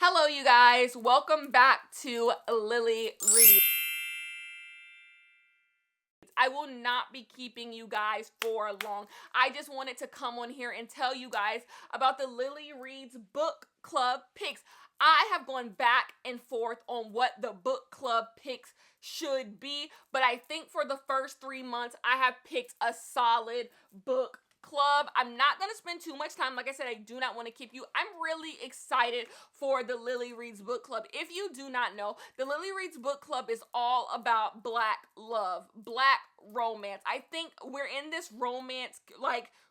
Hello, you guys. Welcome back to Lily Reads. I will not be keeping you guys for long. I just wanted to come on here and tell you guys about the Lily Reads book club picks. I have gone back and forth on what the book club picks should be, but I think for the first 3 months, I have picked a solid book club. I'm not going to spend too much time. Like I said, I do not want to keep you. I'm really excited for the Lily Reads book club. If you do not know, the Lily Reads book club is all about Black love, Black romance. I think we're in this romance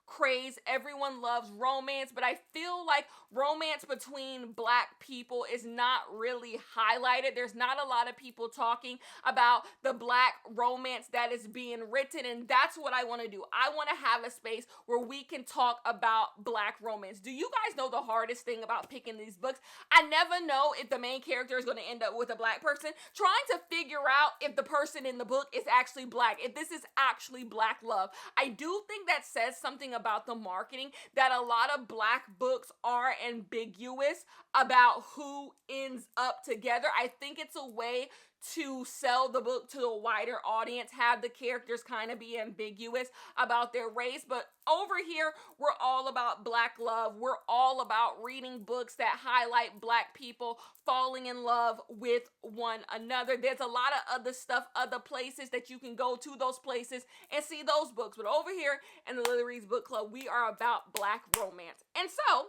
craze. Everyone loves romance, but I feel like romance between Black people is not really highlighted. There's not a lot of people talking about the Black romance that is being written, and that's what I want to do. I want to have a space where we can talk about Black romance. Do you guys know the hardest thing about picking these books? I never know if the main character is going to end up with a Black person. Trying to figure out if the person in the book is actually Black, if this is actually Black love. I do think that says something about the marketing, that a lot of Black books are ambiguous about who ends up together. I think it's a way to sell the book to a wider audience, have the characters kind of be ambiguous about their race. But over here, we're all about Black love. We're all about reading books that highlight Black people falling in love with one another. There's a lot of other stuff, other places that you can go to those places and see those books. But over here in the Lily Reads book club, we are about Black romance. And so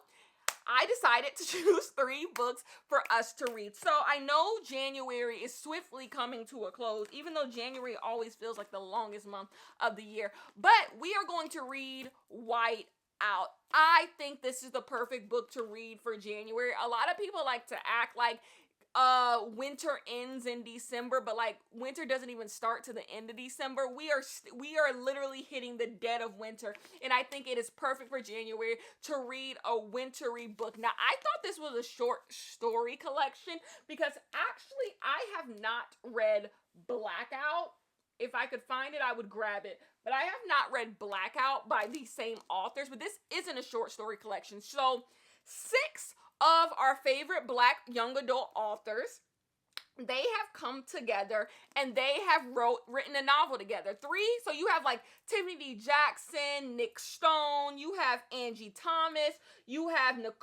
I decided to choose 3 books for us to read. So I know January is swiftly coming to a close, even though January always feels like the longest month of the year. But we are going to read Whiteout. I think this is the perfect book to read for January. A lot of people like to act like winter ends in December, but like winter doesn't even start to the end of December. We are literally hitting the dead of winter, and I think it is perfect for January to read a wintry book. Now, I thought this was a short story collection because actually I have not read Blackout. If I could find it, I would grab it. But I have not read Blackout by these same authors, but this isn't a short story collection. So 6 of our favorite Black young adult authors, they have come together and they have written a novel together. 3, so you have like Tiffany D. Jackson, Nick Stone, you have Angie Thomas, you have Nikolai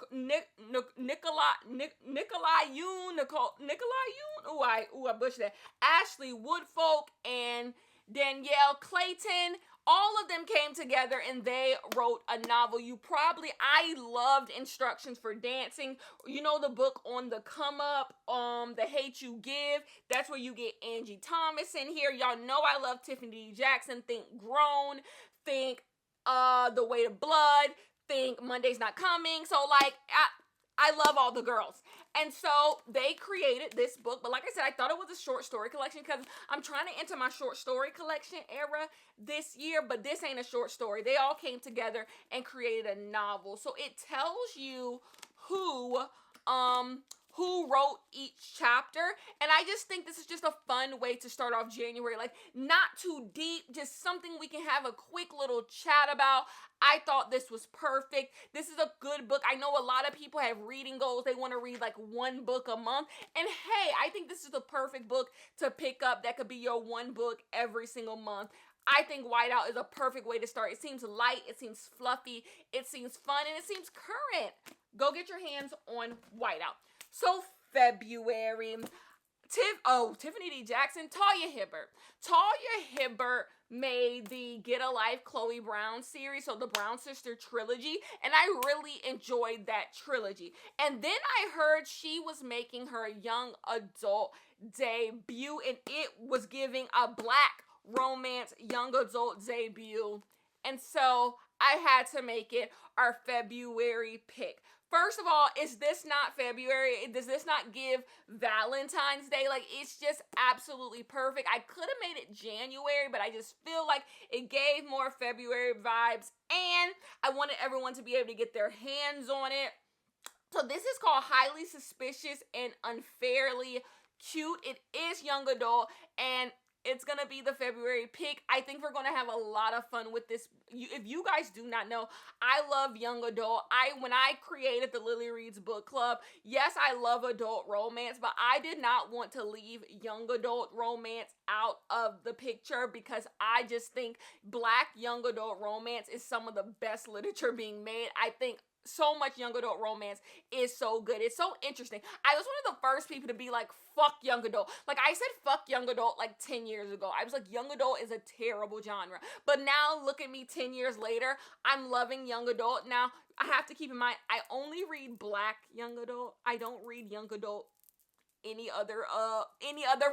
Yoon, I butchered that, Ashley Woodfolk, and Danielle Clayton. All of them came together and they wrote a novel. I loved Instructions for Dancing. You know the book On the Come Up, The Hate U Give. That's where you get Angie Thomas in here. Y'all know I love Tiffany D. Jackson. Think Grown. Think The Weight of Blood. Think Monday's Not Coming. So like, I love all the girls. And so they created this book. But like I said, I thought it was a short story collection because I'm trying to enter my short story collection era this year. But this ain't a short story. They all came together and created a novel. So it tells you who wrote each chapter. And I just think this is just a fun way to start off January. Like, not too deep, just something we can have a quick little chat about. I thought this was perfect. This is a good book. I know a lot of people have reading goals. They want to read like 1 book a month. And hey, I think this is the perfect book to pick up that could be your 1 book every single month. I think Whiteout is a perfect way to start. It seems light, it seems fluffy, it seems fun, and it seems current. Go get your hands on Whiteout. So February, Tiffany D. Jackson, Talia Hibbert. Talia Hibbert made the Get a Life Chloe Brown series, so the Brown Sister trilogy, and I really enjoyed that trilogy. And then I heard she was making her young adult debut, and it was giving a Black romance young adult debut. And so I had to make it our February pick. First of all, is this not February? Does this not give Valentine's Day? Like, it's just absolutely perfect. I could have made it January, but I just feel like it gave more February vibes. And I wanted everyone to be able to get their hands on it. So this is called Highly Suspicious and Unfairly Cute. It is young adult, and It's gonna be the February pick. I think we're gonna have a lot of fun with this. If you guys do not know, I love young adult. When I created the Lily Reads book club, yes, I love adult romance, but I did not want to leave young adult romance out of the picture because I just think Black young adult romance is some of the best literature being made. I think so much young adult romance is so good. It's so interesting. I was one of the first people to be like, fuck young adult. Like, I said fuck young adult like 10 years ago. I was like, young adult is a terrible genre. But now look at me 10 years later. I'm loving young adult. Now, I have to keep in mind, I only read Black young adult. I don't read young adult any other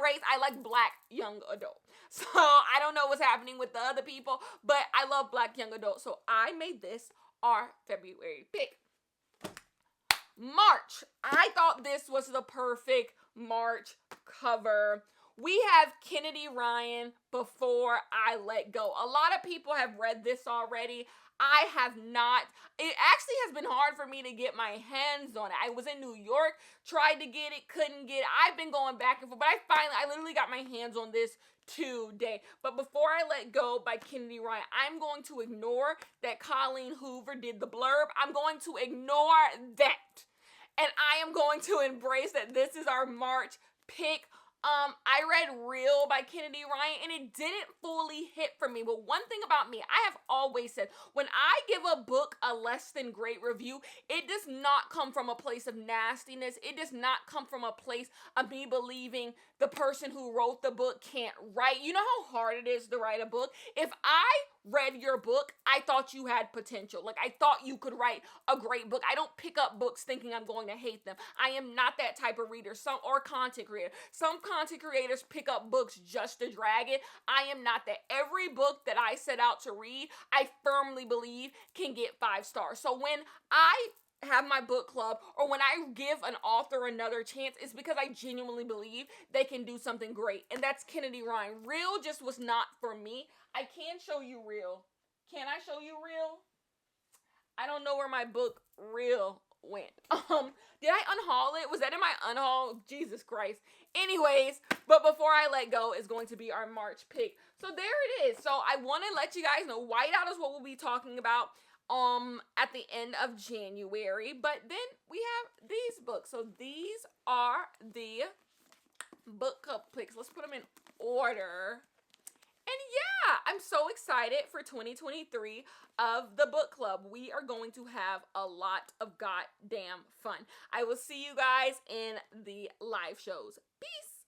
race. I like Black young adult. So I don't know what's happening with the other people, but I love Black young adult. So I made this our February pick. March. I thought this was the perfect March cover. We have Kennedy Ryan, Before I Let Go. A lot of people have read this already. I have not. It actually has been hard for me to get my hands on it. I was in New York, tried to get it, couldn't get it. I've been going back and forth, but I literally got my hands on this today. But Before I Let Go by Kennedy Ryan, I'm going to ignore that Colleen Hoover did the blurb. I'm going to ignore that. And I am going to embrace that this is our March pick. I read Real by Kennedy Ryan and it didn't fully hit for me. But one thing about me, I have always said, when I give a book a less than great review, it does not come from a place of nastiness. It does not come from a place of me believing the person who wrote the book can't write. You know how hard it is to write a book? If I read your book, I thought you had potential. Like, I thought you could write a great book. I don't pick up books thinking I'm going to hate them. I am not that type of reader. Or content creator. Some content creators pick up books just to drag it. I am not that. Every book that I set out to read, I firmly believe can get 5 stars. So when I have my book club or when I give an author another chance, it's because I genuinely believe they can do something great. And that's Kennedy Ryan. Real just was not for me. I can show you Real. Can I show you Real? I don't know where my book Real went. Did I unhaul it? Was that in my unhaul? Jesus Christ. Anyways, but Before I Let Go is going to be our March pick. So there it is. So I want to let you guys know Whiteout is what we'll be talking about at the end of January. But then we have these books. So these are the book club picks. Let's put them in order. And yeah, I'm so excited for 2023 of the book club. We are going to have a lot of goddamn fun. I will see you guys in the live shows.